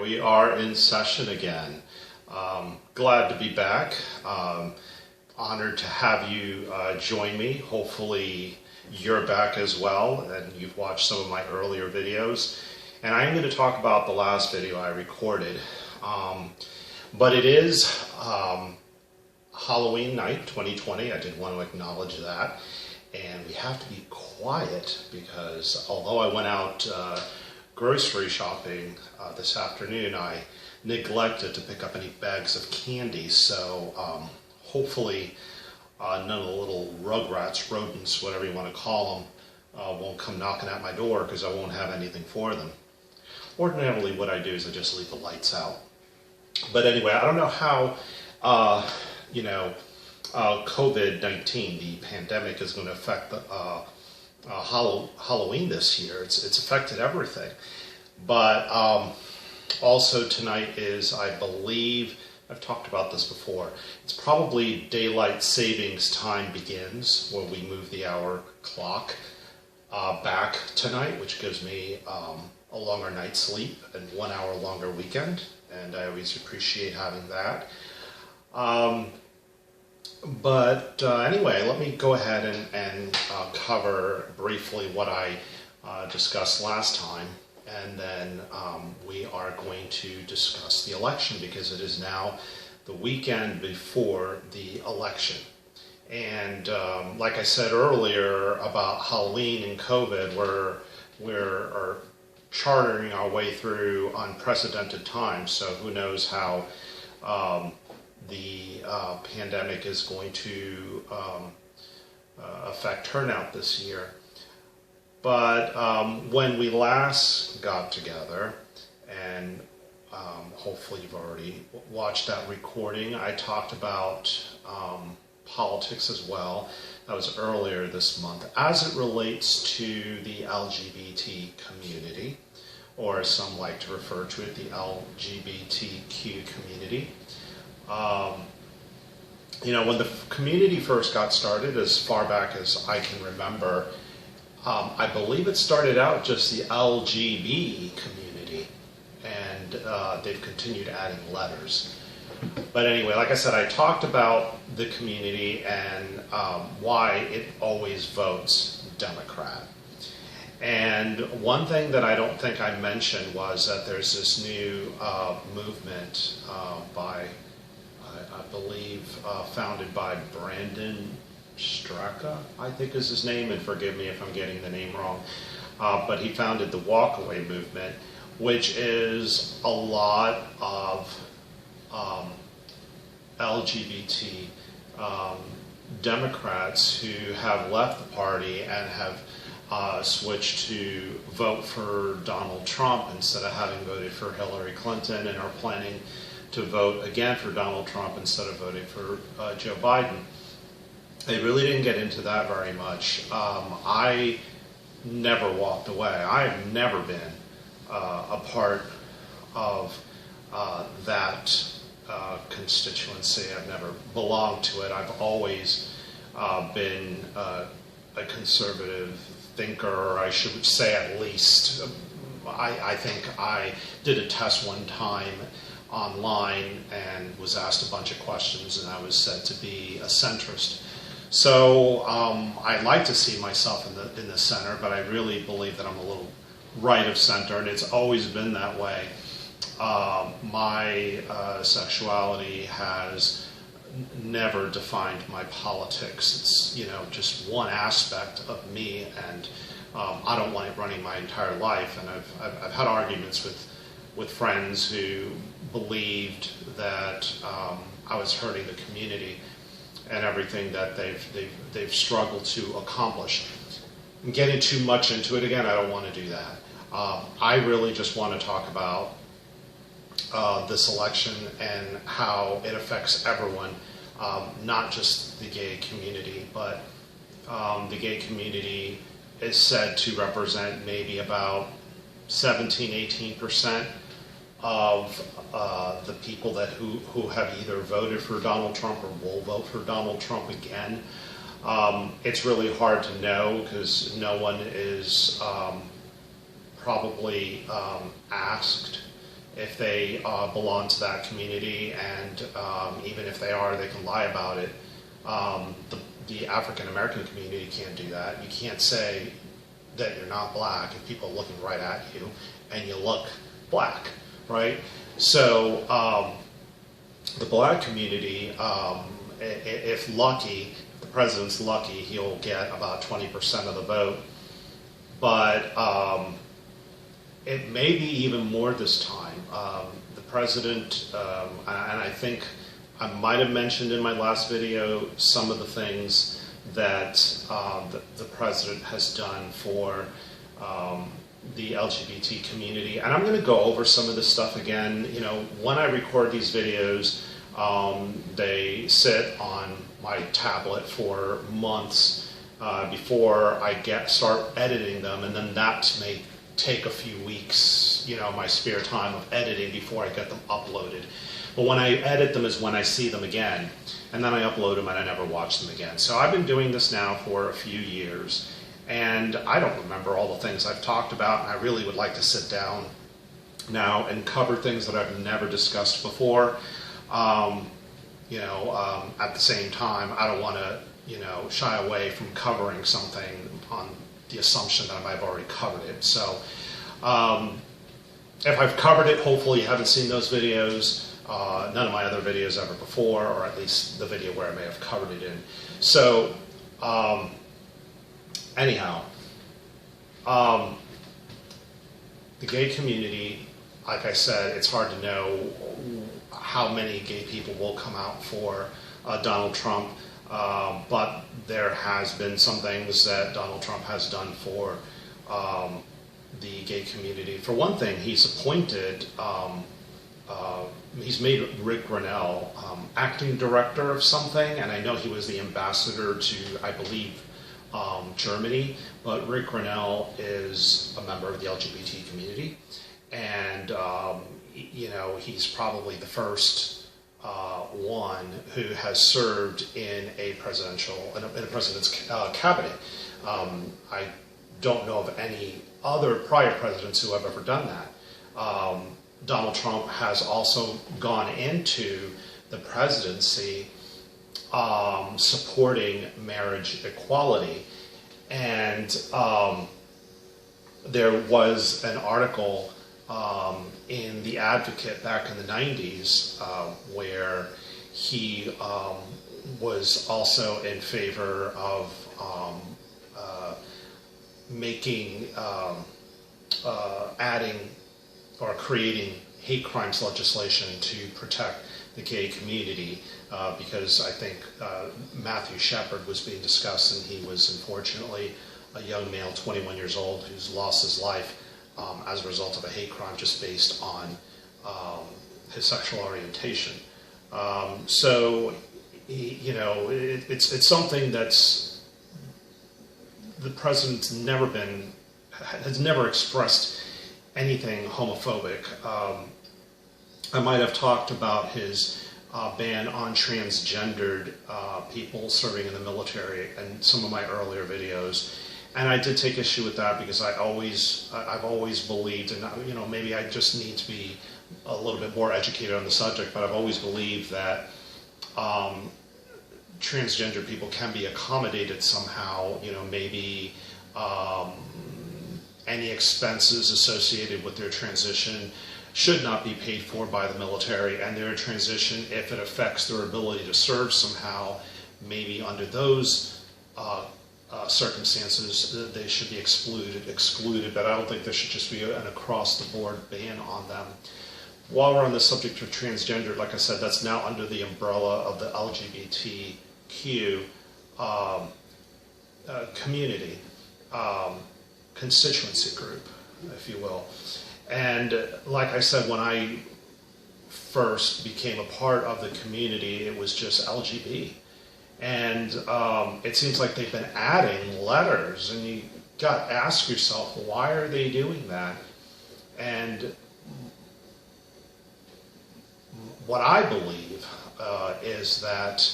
we are in session again. Glad to be back. Honored to have you join me. Hopefully you're back as well and you've watched some of my earlier videos. And I am going to talk about the last video I recorded. But it is Halloween night 2020. I did want to acknowledge that. And we have to be quiet because although I went out grocery shopping this afternoon, I neglected to pick up any bags of candy. So hopefully none of the little rugrats, rodents, whatever you want to call them, won't come knocking at my door because I won't have anything for them. Ordinarily what I do is I just leave the lights out. But anyway, I don't know how, COVID-19, the pandemic, is going to affect the Halloween this year. It's affected everything. But also tonight is, I believe, I've talked about this before, it's probably daylight savings time begins where we move the hour clock back tonight, which gives me a longer night's sleep and 1 hour longer weekend. And I always appreciate having that. Anyway, let me go ahead and cover briefly what I discussed last time, and then we are going to discuss the election because it is now the weekend before the election. And like I said earlier about Halloween and COVID, we're chartering our way through unprecedented times, so who knows how the pandemic is going to affect turnout this year. But when we last got together, and hopefully you've already watched that recording, I talked about politics as well. That was earlier this month, as it relates to the LGBT community, or as some like to refer to it, the LGBTQ community. When the community first got started, as far back as I can remember, I believe it started out just the LGB community, and they've continued adding letters. But anyway, like I said, I talked about the community and why it always votes Democrat. And one thing that I don't think I mentioned was that there's this new movement by, I believe, founded by Brandon Straka, I think is his name, and forgive me if I'm getting the name wrong, but he founded the Walkaway movement, which is a lot of LGBT Democrats who have left the party and have switched to vote for Donald Trump instead of having voted for Hillary Clinton, and are planning to vote again for Donald Trump instead of voting for Joe Biden. They really didn't get into that very much. I never walked away. I have never been a part of that constituency. I've never belonged to it. I've always been a conservative thinker, or I should say at least. I think I did a test one time online and was asked a bunch of questions, and I was said to be a centrist. So I like to see myself in the center, but I really believe that I'm a little right of center, and it's always been that way. My sexuality has never defined my politics. It's just one aspect of me, and I don't want it running my entire life. And I've had arguments with friends who believed that I was hurting the community and everything that they've struggled to accomplish. Getting too much into it again, I don't want to do that. I really just want to talk about this election and how it affects everyone, not just the gay community, but the gay community is said to represent maybe about 17–18% of the people who have either voted for Donald Trump or will vote for Donald Trump again. It's really hard to know because no one is probably asked if they belong to that community, and even if they are, they can lie about it. The African American community can't do that. You can't say that you're not black if people are looking right at you and you look black, right? So the black community, if lucky, the president's lucky, he'll get about 20% of the vote. But it may be even more this time. The president, and I think I might have mentioned in my last video some of the things that the president has done for the LGBT community. And I'm going to go over some of this stuff again. You know, when I record these videos, they sit on my tablet for months before I start editing them, and then that may take a few weeks, you know, my spare time of editing before I get them uploaded. But when I edit them is when I see them again, and then I upload them and I never watch them again. So I've been doing this now for a few years, and I don't remember all the things I've talked about, and I really would like to sit down now and cover things that I've never discussed before. At the same time, I don't want to, shy away from covering something on the assumption that I might have already covered it. So if I've covered it, hopefully you haven't seen those videos. None of my other videos ever before, or at least the video where I may have covered it in. So, anyhow, the gay community, like I said, it's hard to know how many gay people will come out for Donald Trump, but there has been some things that Donald Trump has done for the gay community. For one thing, he's appointed he's made Rick Grinnell acting director of something, and I know he was the ambassador to, I believe, Germany, but Rick Grinnell is a member of the LGBT community, and he's probably the first one who has served in a president's cabinet. I don't know of any other prior presidents who have ever done that. Donald Trump has also gone into the presidency supporting marriage equality. And there was an article in The Advocate back in the 90s where he was also in favor of adding or creating hate crimes legislation to protect the gay community, because I think Matthew Shepard was being discussed, and he was unfortunately a young male, 21 years old, who's lost his life as a result of a hate crime just based on his sexual orientation. It's something that's the president's has never expressed anything homophobic. I might have talked about his ban on transgendered people serving in the military in some of my earlier videos, and I did take issue with that because I've always believed, and maybe I just need to be a little bit more educated on the subject, but I've always believed that transgender people can be accommodated somehow. Maybe any expenses associated with their transition should not be paid for by the military, and their transition, if it affects their ability to serve somehow, maybe under those circumstances, they should be excluded, but I don't think there should just be an across-the-board ban on them. While we're on the subject of transgender, like I said, that's now under the umbrella of the LGBTQ community, constituency group, if you will. And like I said, when I first became a part of the community, it was just LGBT. And it seems like they've been adding letters, and you got to ask yourself, why are they doing that? And what I believe is that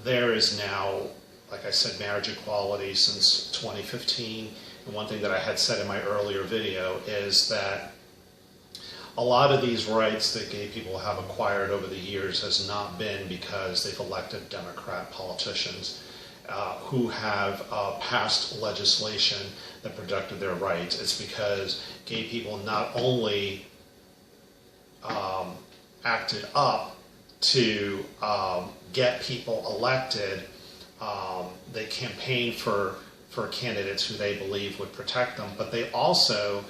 there is now, like I said, marriage equality since 2015. And one thing that I had said in my earlier video is that a lot of these rights that gay people have acquired over the years has not been because they've elected Democrat politicians who have passed legislation that protected their rights. It's because gay people not only acted up to get people elected, they campaigned for candidates who they believe would protect them, but they also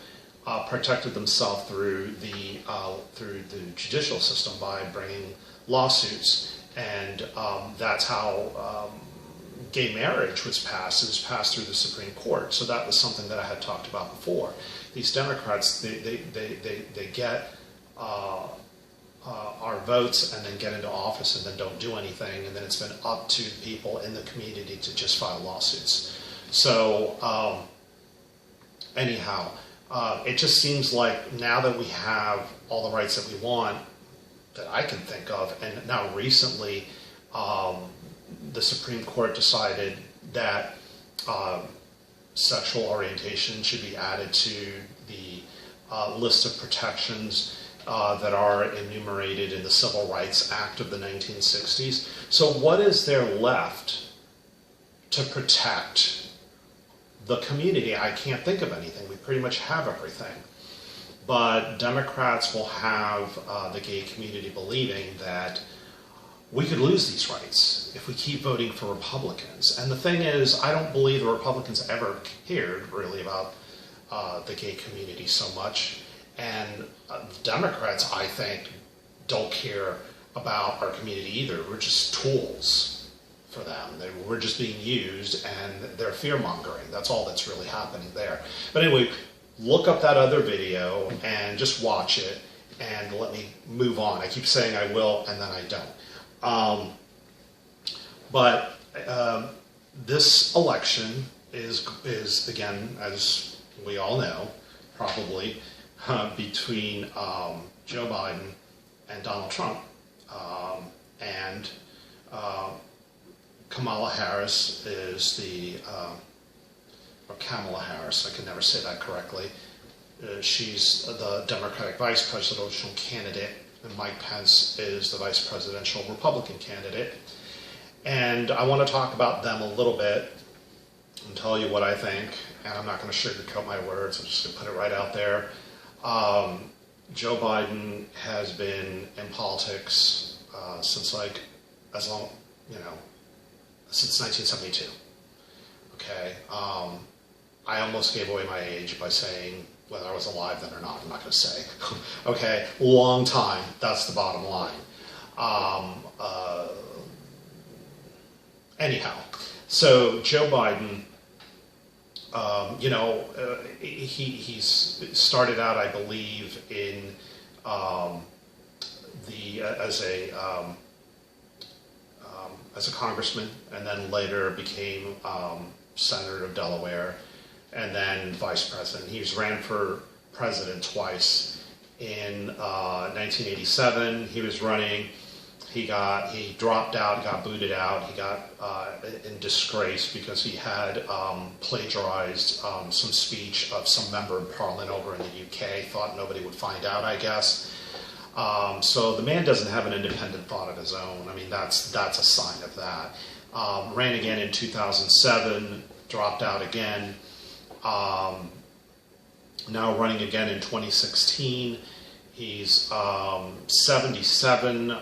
protected themselves through the judicial system by bringing lawsuits, and that's how gay marriage was passed. It was passed through the Supreme Court. So that was something that I had talked about before. These Democrats, they get our votes and then get into office and then don't do anything, and then it's been up to people in the community to just file lawsuits. So anyhow, it just seems like now that we have all the rights that we want, that I can think of, and now recently the Supreme Court decided that sexual orientation should be added to the list of protections that are enumerated in the Civil Rights Act of the 1960s. So what is there left to protect the community? I can't think of anything. We pretty much have everything. But Democrats will have the gay community believing that we could lose these rights if we keep voting for Republicans. And the thing is, I don't believe the Republicans ever cared really about the gay community so much. And Democrats, I think, don't care about our community either. We're just tools for them. We're just being used, and they're fear-mongering. That's all that's really happening there. But anyway, look up that other video and just watch it, and let me move on. I keep saying I will, and then I don't. But this election is again, as we all know, probably between Joe Biden and Donald Trump. And Kamala Harris is or Kamala Harris, I can never say that correctly. She's the Democratic vice presidential candidate, and Mike Pence is the vice presidential Republican candidate. And I want to talk about them a little bit and tell you what I think. And I'm not going to sugarcoat my words. I'm just going to put it right out there. Joe Biden has been in politics since since 1972. Okay. I almost gave away my age by saying whether I was alive then or not. I'm not going to say. Okay, long time. That's the bottom line. Anyhow, so Joe Biden, he's started out, I believe, in as a congressman, and then later became senator of Delaware, and then vice president. He ran for president twice. In 1987, he was running. He dropped out, got booted out. He got in disgrace because he had plagiarized some speech of some member of parliament over in the UK. Thought nobody would find out, I guess. So the man doesn't have an independent thought of his own. I mean, that's a sign of that. Ran again in 2007, dropped out again. Now running again in 2016. He's 77,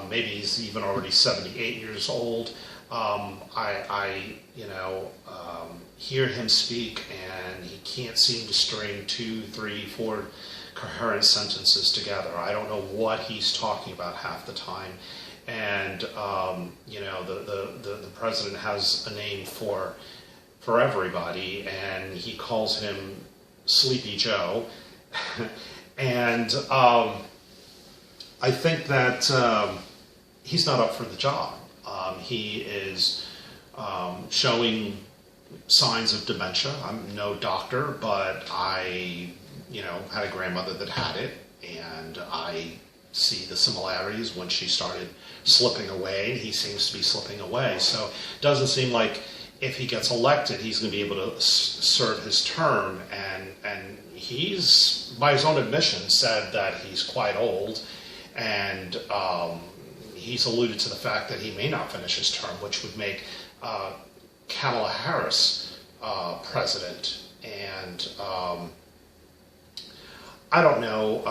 maybe he's even already 78 years old. I hear him speak, and he can't seem to string 2, 3, 4 coherent sentences together. I don't know what he's talking about half the time. And the president has a name for everybody, and he calls him Sleepy Joe. And I think that he's not up for the job. He is showing signs of dementia. I'm no doctor, but I, had a grandmother that had it, and I see the similarities. When she started slipping away, he seems to be slipping away. So it doesn't seem like if he gets elected, he's going to be able to serve his term, and he's, by his own admission, said that he's quite old, and he's alluded to the fact that he may not finish his term, which would make Kamala Harris president. And I don't know,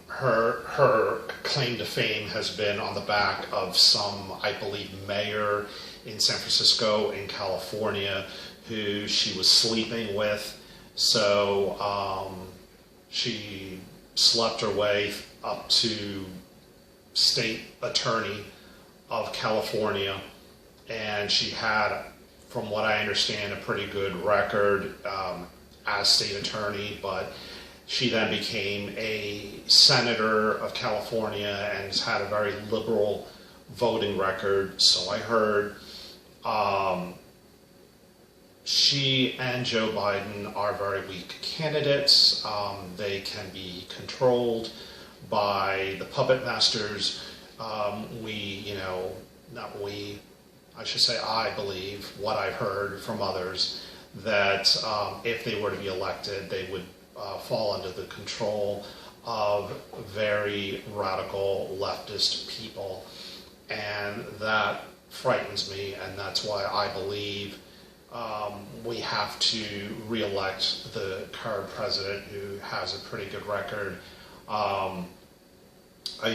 her claim to fame has been on the back of some, I believe, mayor in San Francisco, in California, who she was sleeping with. So she slept her way up to state attorney of California, and she had, from what I understand, a pretty good record as state attorney, but she then became a senator of California and has had a very liberal voting record. So I heard she and Joe Biden are very weak candidates. They can be controlled by the puppet masters. I believe, what I've heard from others, that if they were to be elected, they would fall under the control of very radical leftist people. And that frightens me, and that's why I believe we have to reelect the current president, who has a pretty good record. I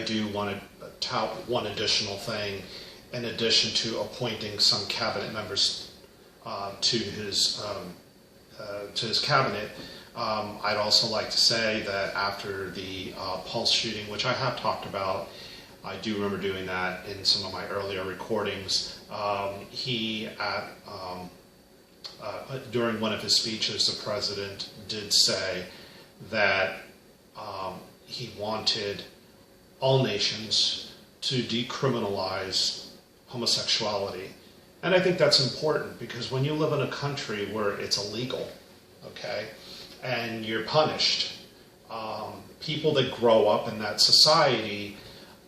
do want to tout one additional thing. In addition to appointing some cabinet members to his cabinet, I'd also like to say that after the Pulse shooting, which I have talked about, I do remember doing that in some of my earlier recordings, during one of his speeches, the president did say that he wanted all nations to decriminalize homosexuality. And I think that's important, because when you live in a country where it's illegal, okay, and you're punished, people that grow up in that society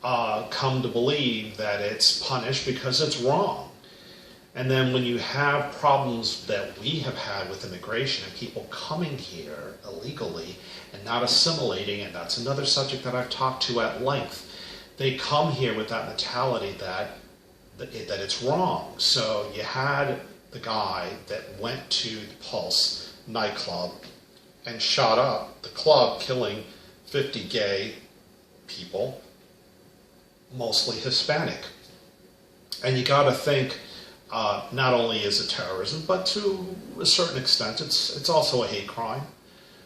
come to believe that it's punished because it's wrong. And then when you have problems that we have had with immigration and people coming here illegally and not assimilating, and that's another subject that I've talked to at length, they come here with that mentality that it's wrong. So you had the guy that went to the Pulse nightclub and shot up the club, killing 50 gay people, mostly Hispanic. And you got to think, not only is it terrorism, but to a certain extent, it's also a hate crime.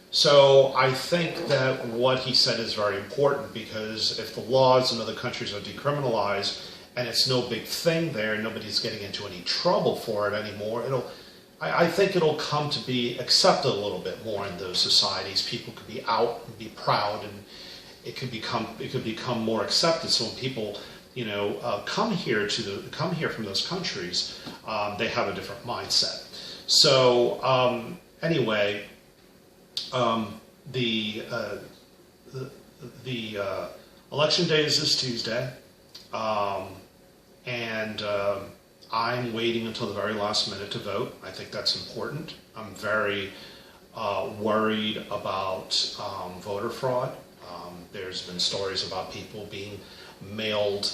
So I think that what he said is very important, because if the laws in other countries are decriminalized and it's no big thing there, nobody's getting into any trouble for it anymore, I think it'll come to be accepted a little bit more in those societies. People could be out and be proud, and it could become more accepted. So when people come here from those countries, they have a different mindset. So anyway, the election day is this Tuesday, and I'm waiting until the very last minute to vote. I think that's important. I'm very worried about voter fraud. There's been stories about people being mailed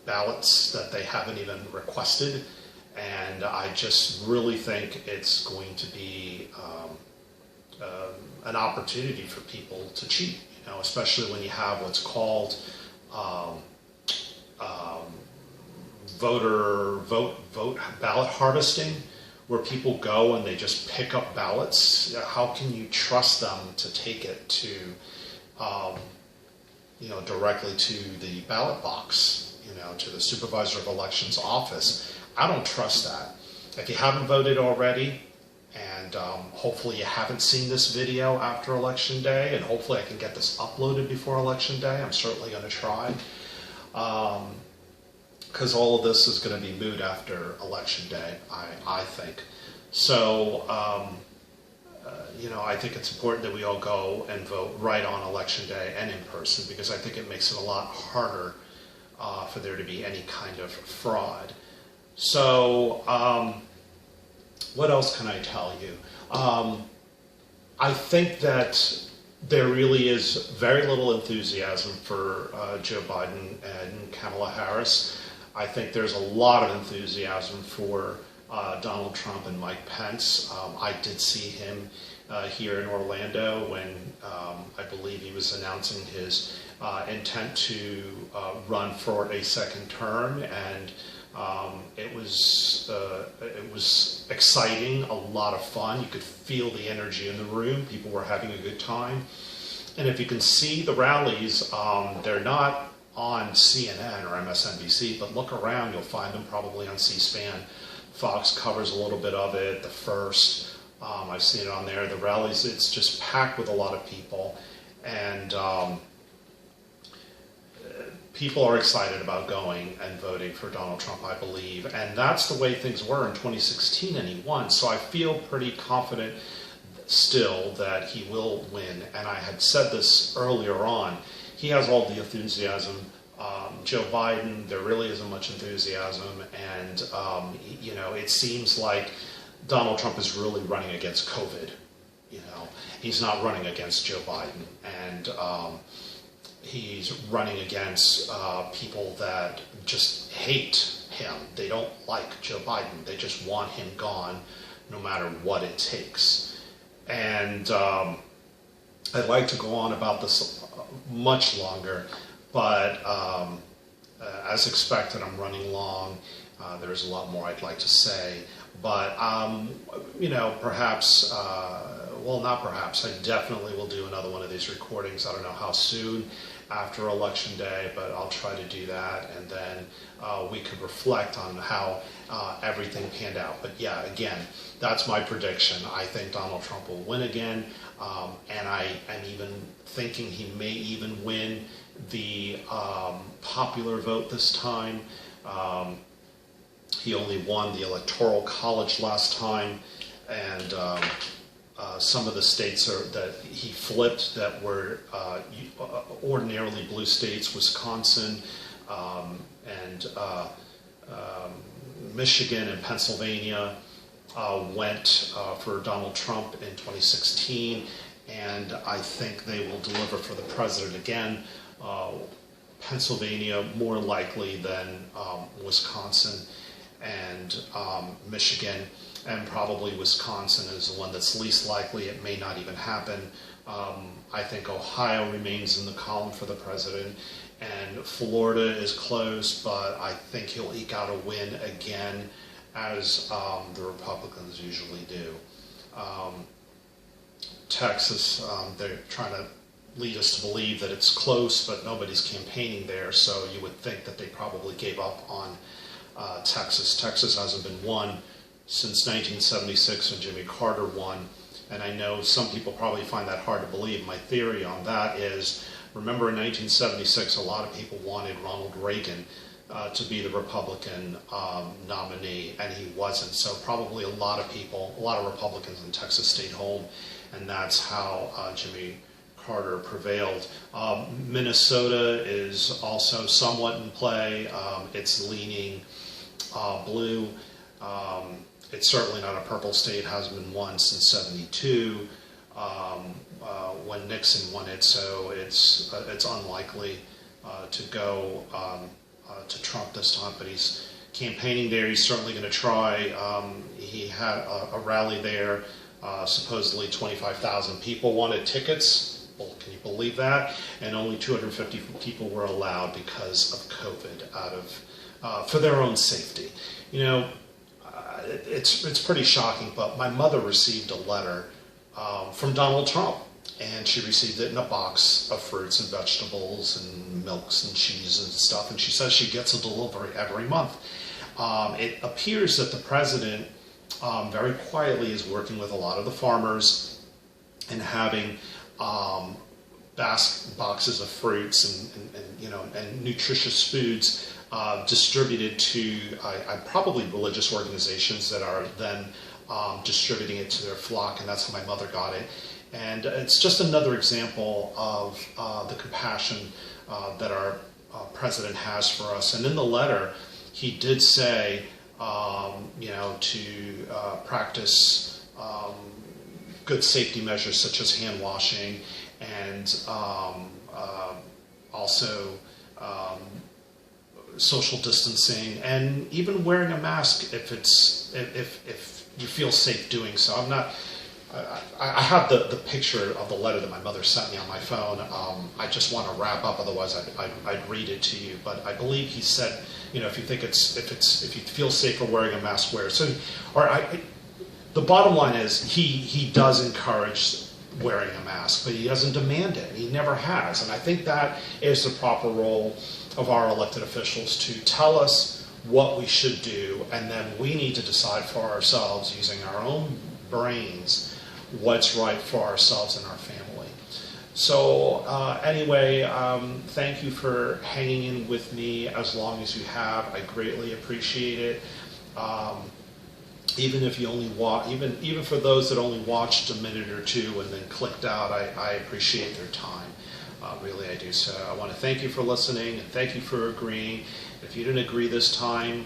ballots that they haven't even requested, and I just really think it's going to be an opportunity for people to cheat, especially when you have what's called vote ballot harvesting, where people go and they just pick up ballots. How can you trust them to take it to directly to the ballot box, to the supervisor of elections office? I don't trust that. If you haven't voted already, and hopefully you haven't seen this video after Election Day, and hopefully I can get this uploaded before Election Day. I'm certainly going to try, because all of this is going to be moot after Election Day, I think. So, I think it's important that we all go and vote right on Election Day and in person, because I think it makes it a lot harder for there to be any kind of fraud. So, what else can I tell you? I think that there really is very little enthusiasm for Joe Biden and Kamala Harris. I think there's a lot of enthusiasm for Donald Trump and Mike Pence. I did see him here in Orlando when I believe he was announcing his intent to run for a second term, and it was exciting, a lot of fun. You could feel the energy in the room. People were having a good time. And if you can see the rallies, they're not on CNN or MSNBC, but look around, you'll find them probably on C-SPAN. Fox covers a little bit of it, The First. I've seen it on there. The rallies, it's just packed with a lot of people. And people are excited about going and voting for Donald Trump, I believe. And that's the way things were in 2016, and he won. So I feel pretty confident still that he will win. And I had said this earlier on. He has all the enthusiasm. Joe Biden, there really isn't much enthusiasm. And, you know, it seems like Donald Trump is really running against COVID. You know, he's not running against Joe Biden. And he's running against people that just hate him. They don't like Joe Biden. They just want him gone no matter what it takes. And I'd like to go on about this much longer, but as expected, I'm running long. There's a lot more I'd like to say. But, you know, perhaps, well, not perhaps, I definitely will do another one of these recordings. I don't know how soon after Election Day, but I'll try to do that, and then we could reflect on how everything panned out. But yeah, again, that's my prediction. I think Donald Trump will win again, and I am even thinking he may even win the popular vote this time. He only won the Electoral College last time, and some of the states that he flipped that were ordinarily blue states, Wisconsin and Michigan and Pennsylvania, went for Donald Trump in 2016, and I think they will deliver for the president again. Pennsylvania more likely than Wisconsin and Michigan, and probably Wisconsin is the one that's least likely. It may not even happen. I think Ohio remains in the column for the president, and Florida is close, but I think he'll eke out a win again, as the Republicans usually do. Texas, they're trying to lead us to believe that it's close, but nobody's campaigning there, so you would think that they probably gave up on Texas. Texas hasn't been won since 1976 when Jimmy Carter won, and I know some people probably find that hard to believe. My theory on that is, remember in 1976, a lot of people wanted Ronald Reagan to be the Republican nominee, and he wasn't. So probably a lot of Republicans in Texas stayed home, and that's how Jimmy Carter prevailed. Minnesota is also somewhat in play. It's leaning blue. It's certainly not a purple state. Hasn't been won since '72 when Nixon won it. So it's unlikely to go to Trump this time. But he's campaigning there. He's certainly going to try. He had a rally there. Supposedly 25,000 people wanted tickets. Well, can you believe that? And only 250 people were allowed because of COVID, for their own safety. You know, it's pretty shocking, but my mother received a letter from Donald Trump, and she received it in a box of fruits and vegetables and milks and cheese and stuff, and she says she gets a delivery every month. It appears that the president very quietly is working with a lot of the farmers and having boxes of fruits and nutritious foods distributed to probably religious organizations that are then distributing it to their flock, and that's how my mother got it. And it's just another example of the compassion that our president has for us. And in the letter, he did say to practice good safety measures such as hand washing and also social distancing, and even wearing a mask if you feel safe doing so. I have the picture of the letter that my mother sent me on my phone. I just want to wrap up, otherwise I'd read it to you. But I believe he said, if you feel safer wearing a mask, wear it. So, the bottom line is he does encourage wearing a mask, but he doesn't demand it. He never has, and I think that is the proper role of our elected officials, to tell us what we should do, and then we need to decide for ourselves, using our own brains, what's right for ourselves and our family. So anyway, thank you for hanging in with me as long as you have. I greatly appreciate it. Even if you only even for those that only watched a minute or two and then clicked out, I appreciate their time. Really, I do. So I want to thank you for listening, and thank you for agreeing. If you didn't agree this time,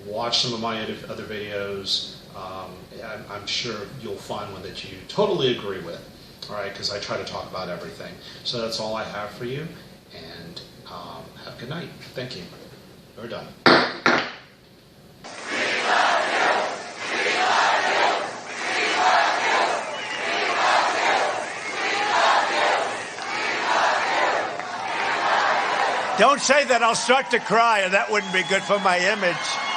watch some of my other videos. I'm sure you'll find one that you totally agree with, all right, because I try to talk about everything. So that's all I have for you, and have a good night. Thank you. We're done. Don't say that, I'll start to cry, and that wouldn't be good for my image.